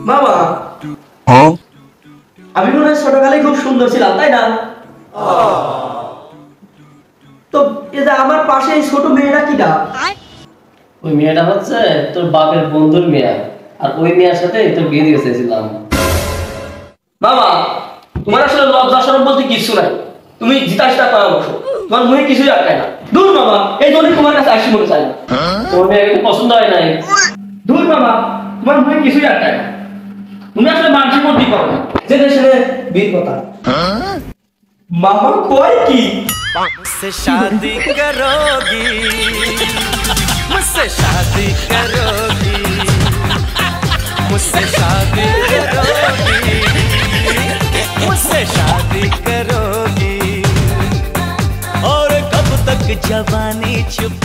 বাবা, আমি মনে হয় ছোটকালে খুব সুন্দর ছিলাম, তাই না? তো এই যে আমার পাশে এই ছোট মেয়েটা কিটা? ওই মেয়েটা হচ্ছে তোর বাপের বন্ধুর মেয়ে, আর ওই মেয়ের সাথে তোর বিয়ে দিতে চেয়েছিলাম। বাবা, তোমার আসলে লজ্জা শরম বলতে কিছু নাই। তুমি জিতাসটা পাও বসো, তোমার মুখে কিছুই আটকায় না। দূর বাবা, এই জন্যই তোমার কাছে আসি মনে চাই না। তোর মেয়েকে পছন্দ হয় নাই। দূর বাবা, তোমার মুখে কিছুই আটকায় না। তুমি আসলে মানসিক মধ্যে করো না, জেনে শুনে বীর কথা। মামা কয় কি? मुझसे शादी करोगी, मुझसे शादी करोगी, मुझसे शादी करोगी, मुझसे शादी करोगी। और कब तक जवानी छुप